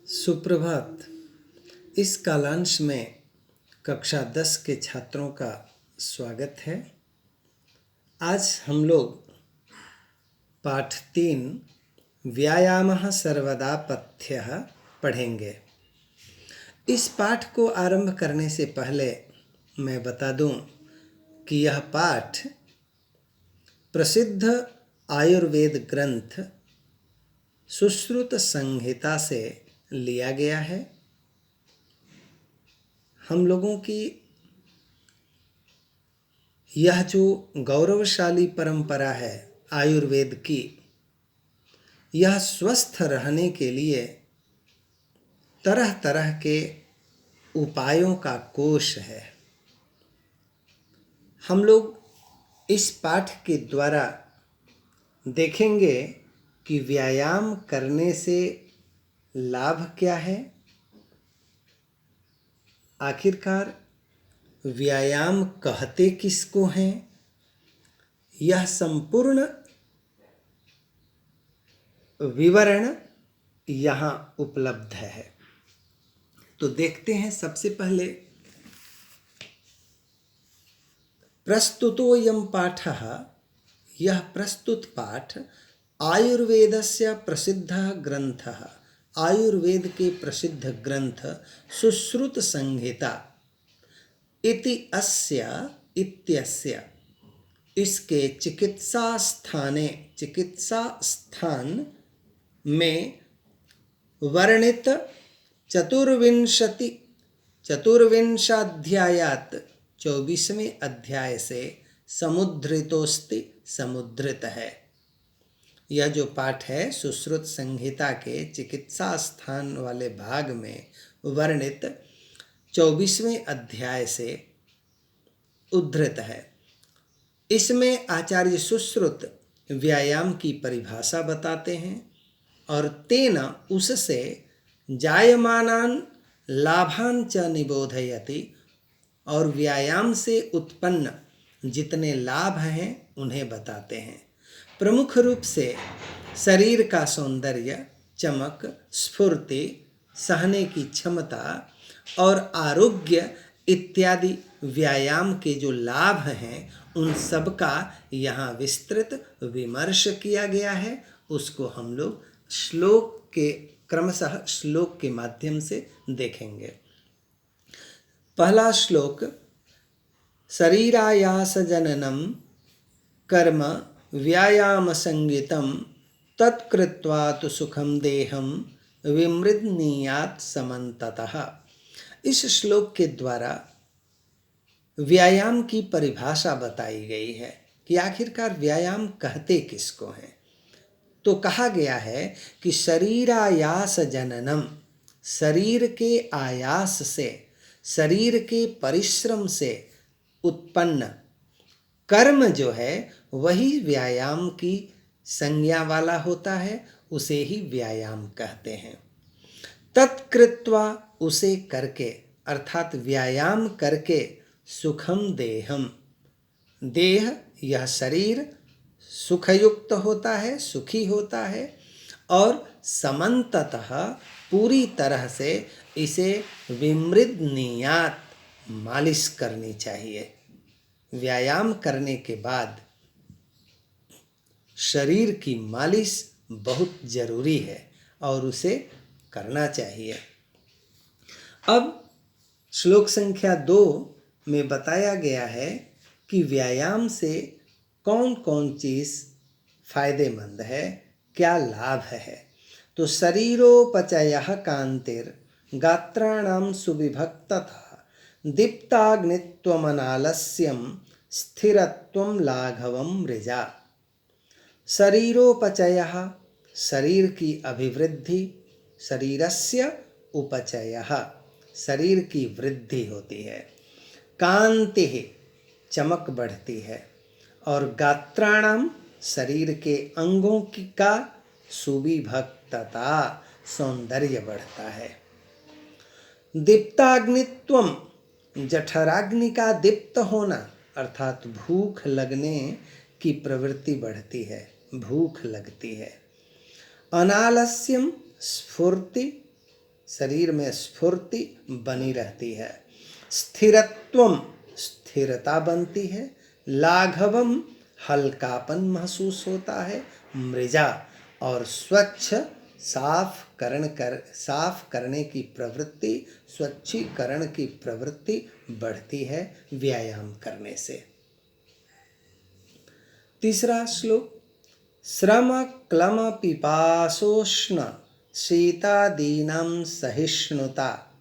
सुप्रभात। इस कालांश में कक्षा 10 के छात्रों का स्वागत है। आज हम लोग पाठ 3 व्यायामः सर्वदा पथ्यः पढ़ेंगे। इस पाठ को आरंभ करने से पहले मैं बता दूं कि यह पाठ प्रसिद्ध आयुर्वेद ग्रंथ सुश्रुत संहिता से लिया गया है। हम लोगों की यह जो गौरवशाली परंपरा है आयुर्वेद की, यह स्वस्थ रहने के लिए तरह तरह के उपायों का कोश है। हम लोग इस पाठ के द्वारा देखेंगे कि व्यायाम करने से लाभ क्या है, आखिरकार व्यायाम कहते किसको हैं, यह संपूर्ण विवरण यहाँ उपलब्ध है। तो देखते हैं। सबसे पहले प्रस्तुतोऽयं पाठः, यह प्रस्तुत पाठ आयुर्वेदस्य प्रसिद्धः ग्रंथः, आयुर्वेद के प्रसिद्ध ग्रंथ सुश्रुत संहिता इति अस्य इत्यस्य, इसके चिकित्सा स्थान में वर्णित चतुर्विंशाध्यायात 24वें अध्याय से समुद्धृतोस्ति, समुद्धृत है। यह जो पाठ है सुश्रुत संहिता के चिकित्सा स्थान वाले भाग में वर्णित 24वें अध्याय से उद्धृत है। इसमें आचार्य सुश्रुत व्यायाम की परिभाषा बताते हैं और तेन उससे जायमानान लाभान च निबोधयति, और व्यायाम से उत्पन्न जितने लाभ हैं उन्हें बताते हैं। प्रमुख रूप से शरीर का सौंदर्य, चमक, स्फूर्ति, सहने की क्षमता और आरोग्य इत्यादि व्यायाम के जो लाभ हैं उन सब का यहाँ विस्तृत विमर्श किया गया है। उसको हम लोग क्रमशः श्लोक के माध्यम से देखेंगे। पहला श्लोक, शरीरायास जननम कर्म व्यायाम संगितम तत्कृत्वा तु सुखम देहम विमृधनीयात् समन्ततः। इस श्लोक के द्वारा व्यायाम की परिभाषा बताई गई है कि आखिरकार व्यायाम कहते किसको हैं। तो कहा गया है कि शरीरायास जननम, शरीर के आयास से, शरीर के परिश्रम से उत्पन्न कर्म जो है वही व्यायाम की संज्ञा वाला होता है, उसे ही व्यायाम कहते हैं। तत्कृत्वा, उसे करके, अर्थात व्यायाम करके, सुखम देहम, देह यह शरीर सुखयुक्त होता है, सुखी होता है, और समन्ततः पूरी तरह से इसे विमृधनीयात्, मालिश करनी चाहिए। व्यायाम करने के बाद शरीर की मालिश बहुत जरूरी है और उसे करना चाहिए। अब श्लोक संख्या 2 में बताया गया है कि व्यायाम से कौन कौन चीज़ फायदेमंद है, क्या लाभ है। तो शरीरोपचयः कांतिर गात्राणां सुविभक्ततः दीप्ताग्नित्वमनालस्यं स्थिरत्वं लाघवं मृजा। शरीरोपचयः, शरीर की अभिवृद्धि, शरीरस्य उपचयः, शरीर की वृद्धि होती है, कांतिः, चमक बढ़ती है, और गात्राणाम, शरीर के अंगों की का सुविभक्तता, सौंदर्य बढ़ता है। दीप्ताग्नित्वम, जठराग्नि का दीप्त होना, अर्थात भूख लगने की प्रवृत्ति बढ़ती है, भूख लगती है। अनालस्यम, स्फूर्ति, शरीर में स्फूर्ति बनी रहती है। स्थिरत्वम, स्थिरता बनती है। लाघवम, हल्कापन महसूस होता है। मृजा, और स्वच्छ, साफ करने की प्रवृत्ति, स्वच्छीकरण की प्रवृत्ति बढ़ती है व्यायाम करने से। तीसरा श्लोक, श्रम क्लम पिपासोष्ण शीतादीनां सहिष्णुता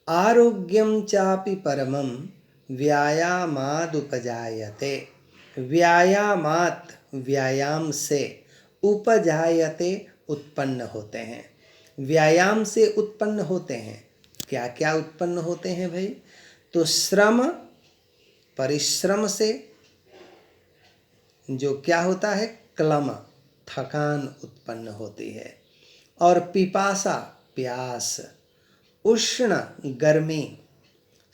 आरोग्यम चापि परमं व्यायामादुपजायते। व्यायामात, व्यायाम से, उपजायते, उत्पन्न होते हैं। व्यायाम से उत्पन्न होते हैं। क्या क्या उत्पन्न होते हैं भाई? तो श्रम, परिश्रम से जो क्या होता है, क्लम, थकान उत्पन्न होती है। और पिपासा, प्यास। उष्ण, गर्मी।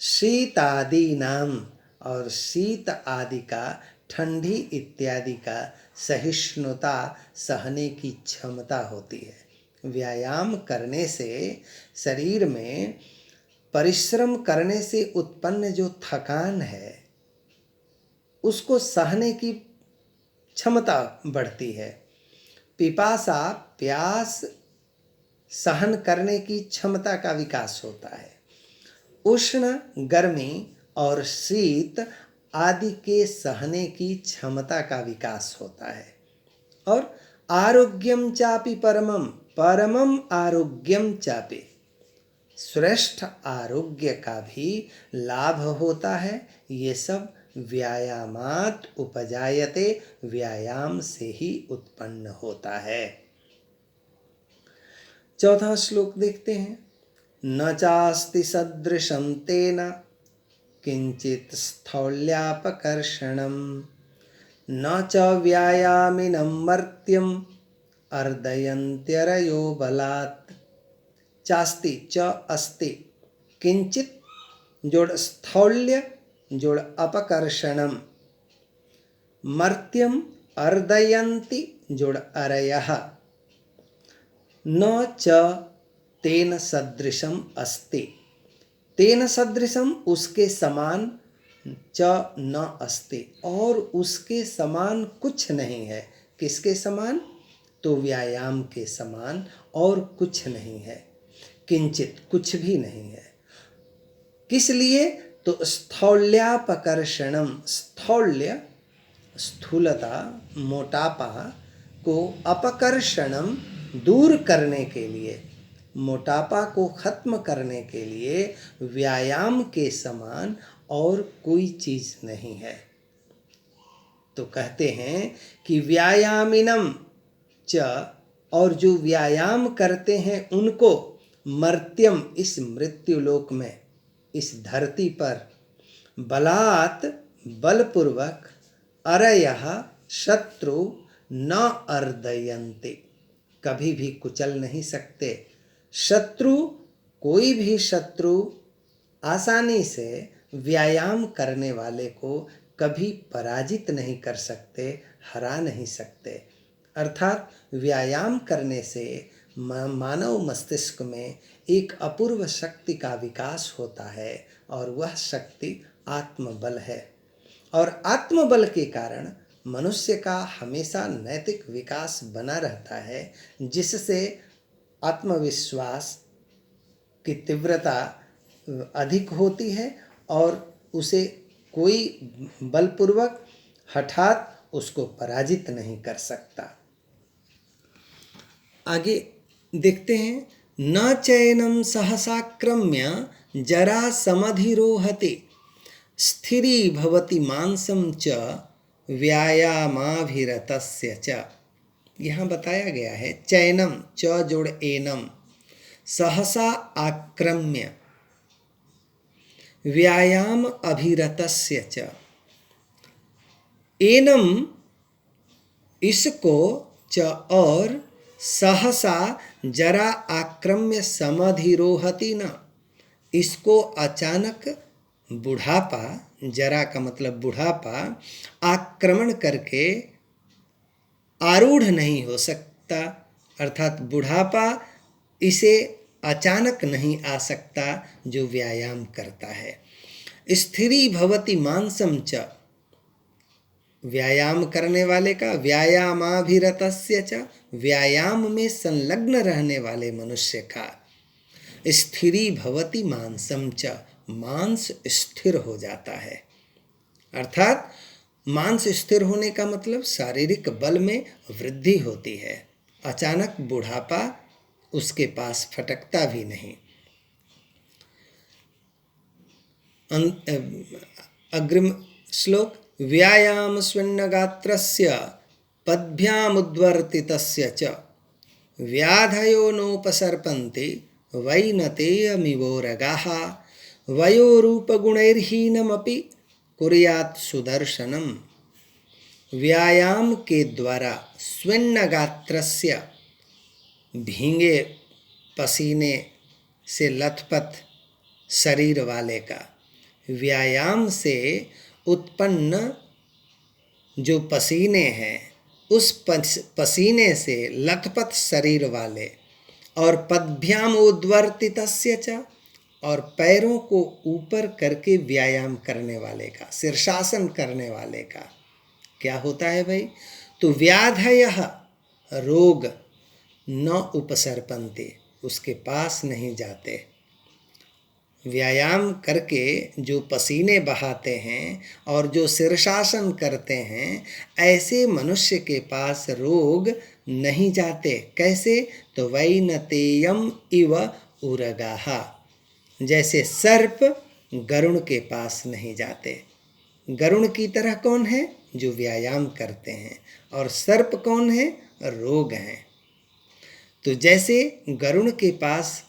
शीत आदि नाम, और शीत आदि का, ठंडी इत्यादि का, सहिष्णुता, सहने की क्षमता होती है। व्यायाम करने से शरीर में, परिश्रम करने से उत्पन्न जो थकान है उसको सहने की क्षमता बढ़ती है। पिपासा, प्यास सहन करने की क्षमता का विकास होता है। उष्ण, गर्मी और शीत आदि के सहने की क्षमता का विकास होता है। और आरोग्यम चापि परमम, परमम आरोग्यम चापि, श्रेष्ठ आरोग्य का भी लाभ होता है। ये सब व्यायामात उपजायते, व्यायाम से ही उत्पन्न होता है। चौथा श्लोक देखते हैं। न चास्ति सदृशं तेन किंचित स्थौल्यापकर्षणं न च व्यायामिनं मर्त्यं अर्दयन्त्यरयो बलात्। चास्ति, च अस्ति, किंचित जोड़ स्थौल्य जोड़ अपकर्षणम, मर्त्यम अर्दयन्ति जोड़ अरयः, न च तेन सदृशम अस्ति। तेन सदृशम, उसके समान, च न अस्ति, और उसके समान कुछ नहीं है। किसके समान? तो व्यायाम के समान और कुछ नहीं है। किंचित, कुछ भी नहीं है। किस लिए? तो स्थौल्यापकर्षणम, स्थौल्य स्थूलता, मोटापा को, अपकर्षणम दूर करने के लिए, मोटापा को खत्म करने के लिए व्यायाम के समान और कोई चीज नहीं है। तो कहते हैं कि व्यायामिनम च, और जो व्यायाम करते हैं उनको, मर्त्यम, इस मृत्युलोक में, इस धरती पर, बलात्, बलपूर्वक, अरयः, शत्रु, न अर्दयन्ते, कभी भी कुचल नहीं सकते। शत्रु, कोई भी शत्रु आसानी से व्यायाम करने वाले को कभी पराजित नहीं कर सकते, हरा नहीं सकते। अर्थात व्यायाम करने से मानव मस्तिष्क में एक अपूर्व शक्ति का विकास होता है, और वह शक्ति आत्मबल है। और आत्मबल के कारण मनुष्य का हमेशा नैतिक विकास बना रहता है, जिससे आत्मविश्वास की तीव्रता अधिक होती है, और उसे कोई बलपूर्वक हठात उसको पराजित नहीं कर सकता। आगे देखते हैं। न चैनम सहसाक्रम्य जरा समधिरोहते स्थिरी भवति मांसम च व्यायामाभिरतस्य च। यहाँ बताया गया है चैनम, च जोड़ एनम, सहसा आक्रम्य, व्यायाम अभिरतस्य च। एनम, इसको, च और, सहसा जरा आक्रम्य समधिरोहति न, इसको अचानक बुढ़ापा, जरा का मतलब बुढ़ापा, आक्रमण करके आरूढ़ नहीं हो सकता। अर्थात बुढ़ापा इसे अचानक नहीं आ सकता जो व्यायाम करता है। स्थिरी भवति मांसम च, व्यायाम करने वाले का, व्यायामाभिरतस्य च, व्यायाम में संलग्न रहने वाले मनुष्य का। स्थिरी भवति मांसम च, मांस स्थिर हो जाता है। अर्थात मांस स्थिर होने का मतलब शारीरिक बल में वृद्धि होती है। अचानक बुढ़ापा उसके पास फटकता भी नहीं। अग्रिम श्लोक, व्यायाम स्विन्नगात्रस्य पद्भ्यामुद्वर्तितस्य च व्याधयो नोपसर्पन्ति वैनतेयमिवोरगाः वयोरूपगुणैर्हीनमपि कुर्यात् सुदर्शनम। व्यायाम के द्वारा स्विन्नगात्रस्य, भींगे पसीने से लथपथ शरीर वाले का, व्यायाम से उत्पन्न जो पसीने हैं उस पसीने से लथपथ शरीर वाले, और पद्भ्याम उद्वर्तितस्य च, और पैरों को ऊपर करके व्यायाम करने वाले का, शीर्षासन करने वाले का क्या होता है भाई? तो व्याधयः, रोग, न उपसर्पन्ते, उसके पास नहीं जाते। व्यायाम करके जो पसीने बहाते हैं और जो शीर्षासन करते हैं, ऐसे मनुष्य के पास रोग नहीं जाते। कैसे? तो वैनतेयम इव उरगाः, जैसे सर्प गरुण के पास नहीं जाते। गरुण की तरह कौन है? जो व्यायाम करते हैं। और सर्प कौन है? रोग हैं। तो जैसे गरुण के पास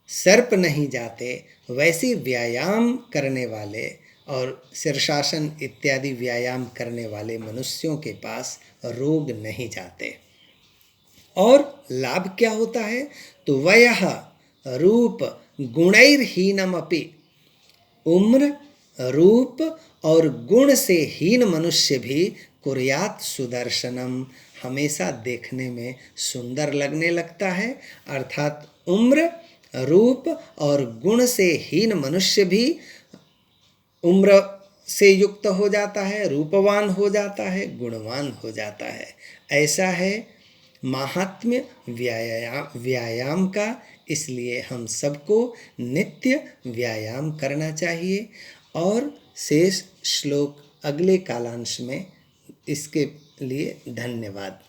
सर्प नहीं जाते, वैसे व्यायाम करने वाले और शीर्षासन इत्यादि व्यायाम करने वाले मनुष्यों के पास रोग नहीं जाते। और लाभ क्या होता है? तो वयः रूप गुणैर्हीनमपि, उम्र, रूप और गुण से हीन मनुष्य भी कुर्यात् सुदर्शनम, हमेशा देखने में सुंदर लगने लगता है। अर्थात उम्र, रूप और गुण से हीन मनुष्य भी उम्र से युक्त हो जाता है, रूपवान हो जाता है, गुणवान हो जाता है। ऐसा है महात्म्य व्यायाम का। इसलिए हम सबको नित्य व्यायाम करना चाहिए। और शेष श्लोक अगले कालांश में, इसके लिए धन्यवाद।